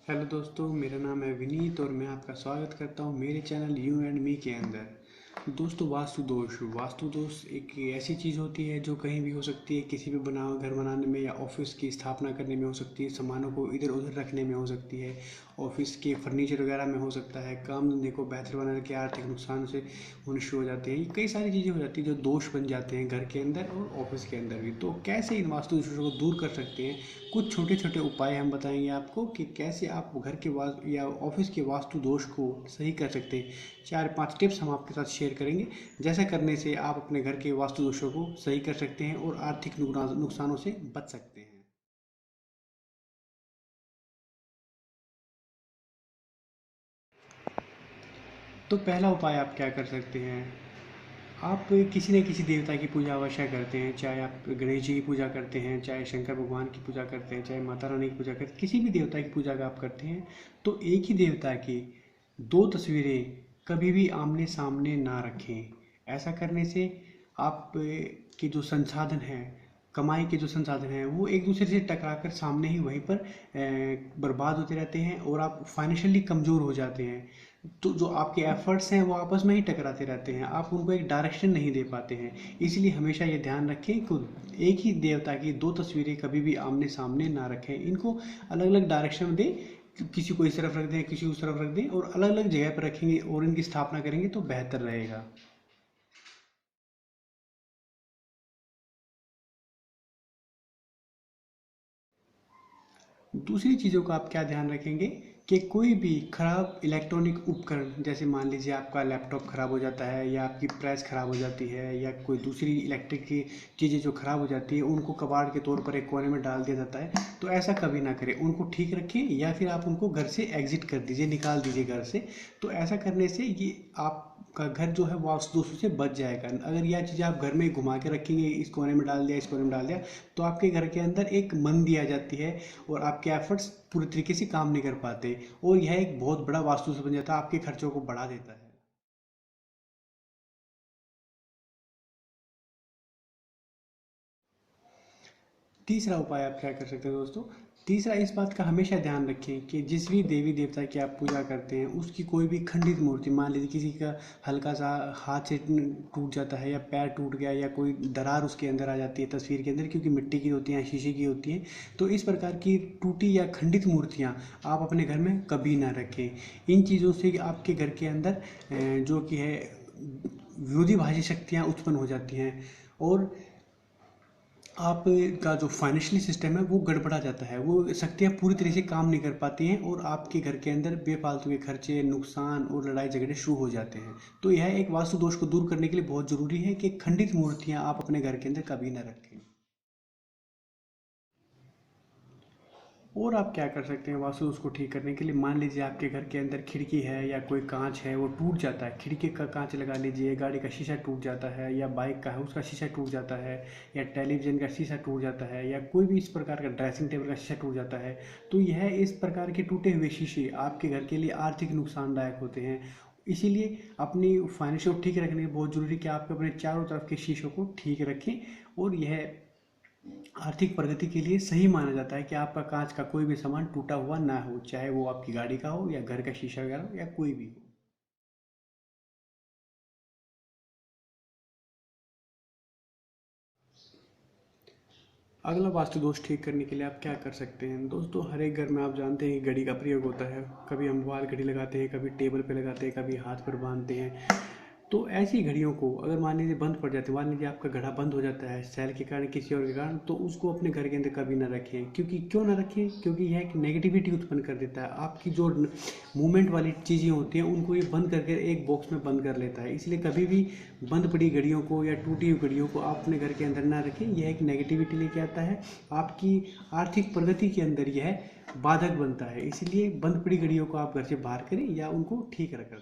Hello दोस्तों, मेरा नाम है विनीत और मैं आपका स्वागत करता हूं मेरे चैनल यू एंड मी के अंदर। दोस्तों, वास्तु दोष एक ऐसी चीज़ होती है जो कहीं भी हो सकती है। किसी भी घर बनाने में या ऑफिस की स्थापना करने में हो सकती है, सामानों को इधर उधर रखने में हो सकती है, ऑफिस के फर्नीचर वगैरह में हो सकता है, काम धंधे को बेहतर बनाने के आर्थिक नुकसान से मनुष्य हो जाते हैं। कई सारी चीज़ें हो जाती हैं जो दोष बन जाते हैं घर के अंदर और ऑफिस के अंदर भी। तो कैसे इन वास्तु दोषों को दूर कर सकते हैं, कुछ छोटे छोटे उपाय हम बताएंगे आपको कि कैसे आप घर के वास्तु या ऑफिस के वास्तु दोष को सही कर सकते हैं। 4-5 टिप्स हम आपके साथ शेयर करेंगे, जैसा करने से आप अपने घर के वास्तु दोषों को सही कर सकते हैं और आर्थिक नुकसानों से बच सकते हैं। तो पहला उपाय आप क्या कर सकते हैं। आप किसी न किसी देवता की पूजा अवश्य करते हैं, चाहे आप गणेश जी की पूजा करते हैं, चाहे शंकर भगवान की पूजा करते हैं, चाहे माता रानी की पूजा करते हैं, किसी भी देवता की पूजा का आप करते हैं तो एक ही देवता की दो तस्वीरें कभी भी आमने सामने ना रखें। ऐसा करने से आप के जो संसाधन हैं, कमाई के जो संसाधन हैं, वो एक दूसरे से टकराकर सामने ही वहीं पर बर्बाद होते रहते हैं और आप फाइनेंशियली कमज़ोर हो जाते हैं। तो जो आपके एफर्ट्स हैं वो आपस में ही टकराते रहते हैं, आप उनको एक डायरेक्शन नहीं दे पाते हैं। इसलिए हमेशा ये ध्यान रखें कि एक ही देवता की दो तस्वीरें कभी भी आमने सामने ना रखें, इनको अलग अलग डायरेक्शन दें। किसी को इस तरफ रख दें, किसी को उस तरफ रख दें और अलग अलग जगह पर रखेंगे और इनकी स्थापना करेंगे तो बेहतर रहेगा। दूसरी चीज़ों का आप क्या ध्यान रखेंगे कि कोई भी खराब इलेक्ट्रॉनिक उपकरण, जैसे मान लीजिए आपका लैपटॉप ख़राब हो जाता है या आपकी प्रेस ख़राब हो जाती है या कोई दूसरी इलेक्ट्रिक की चीज़ें जो ख़राब हो जाती है, उनको कबाड़ के तौर पर एक कोने में डाल दिया जाता है। तो ऐसा कभी ना करें, उनको ठीक रखें या फिर आप उनको घर से एग्जिट कर दीजिए, निकाल दीजिए घर से। तो ऐसा करने से ये आपका घर जो है वास्तु दोषों से बच जाएगा। अगर यह चीज़ आप घर में घुमा के रखेंगे, इस कोने में डाल दिया, इस कोने में डाल दिया, तो आपके घर के अंदर एक मंदी आ जाती है और आपके एफर्ट्स पूरी तरीके से काम नहीं कर पाते और यह एक बहुत बड़ा वास्तु से बन जाता है, आपके खर्चों को बढ़ा देता है। तीसरा उपाय आप क्या कर सकते हैं दोस्तों। तीसरा, इस बात का हमेशा ध्यान रखें कि जिस भी देवी देवता की आप पूजा करते हैं उसकी कोई भी खंडित मूर्ति, मान लीजिए किसी का हल्का सा हाथ से टूट जाता है या पैर टूट गया या कोई दरार उसके अंदर आ जाती है तस्वीर के अंदर, क्योंकि मिट्टी की होती हैं, शीशे की होती हैं। तो इस प्रकार की टूटी या खंडित मूर्तियाँ आप अपने घर में कभी ना रखें। इन चीज़ों से आपके घर के अंदर जो कि है विरोधी शक्तियाँ उत्पन्न हो जाती हैं और आपका जो फाइनेंशियल सिस्टम है वो गड़बड़ा जाता है, वो शक्तियाँ पूरी तरह से काम नहीं कर पाती हैं और आपके घर के अंदर बेफालतू के खर्चे, नुकसान और लड़ाई झगड़े शुरू हो जाते हैं। तो यह एक वास्तु दोष को दूर करने के लिए बहुत ज़रूरी है कि खंडित मूर्तियाँ आप अपने घर के अंदर कभी न रखें। और आप क्या कर सकते हैं वास्तु उसको ठीक करने के लिए। मान लीजिए आपके घर के अंदर खिड़की है या कोई कांच है वो टूट जाता है, खिड़की का कांच लगा लीजिए, गाड़ी का शीशा टूट जाता है या बाइक का है उसका शीशा टूट जाता है या टेलीविज़न का शीशा टूट जाता है या कोई भी इस प्रकार का ड्रेसिंग टेबल का शीशा टूट जाता है, तो यह इस प्रकार के टूटे हुए शीशे आपके घर के लिए आर्थिक नुकसानदायक होते हैं। इसीलिए अपनी फाइनेंशियल ठीक रखने के बहुत ज़रूरी है कि आप अपने चारों तरफ के शीशों को ठीक रखें और यह आर्थिक प्रगति के लिए सही माना जाता है कि आपका कांच का कोई भी सामान टूटा हुआ ना हो, चाहे वो आपकी गाड़ी का हो या घर का शीशा वगैरह हो या कोई भी हो। अगला वास्तु दोष ठीक करने के लिए आप क्या कर सकते हैं दोस्तों। हर एक घर में आप जानते हैं कि घड़ी का प्रयोग होता है। कभी हम वॉल घड़ी लगाते हैं, कभी टेबल पे लगाते हैं, कभी हाथ पर बांधते हैं। तो ऐसी घड़ियों को अगर मान लीजिए बंद पड़ जाती है, मान लीजिए आपका घड़ा बंद हो जाता है सेल के कारण, किसी और के कारण, तो उसको अपने घर के अंदर कभी ना रखें। क्यों ना रखें, क्योंकि यह एक नेगेटिविटी उत्पन्न कर देता है। आपकी जो मूवमेंट वाली चीज़ें होती हैं उनको ये बंद करके एक बॉक्स में बंद कर लेता है। इसलिए कभी भी बंद पड़ी घड़ियों को या टूटी हुई घड़ियों को आप अपने घर के अंदर ना रखें। यह एक नेगेटिविटी लेके आता है, आपकी आर्थिक प्रगति के अंदर यह बाधक बनता है। इसलिए बंद पड़ी घड़ियों को आप घर से बाहर करें या उनको ठीक रखें।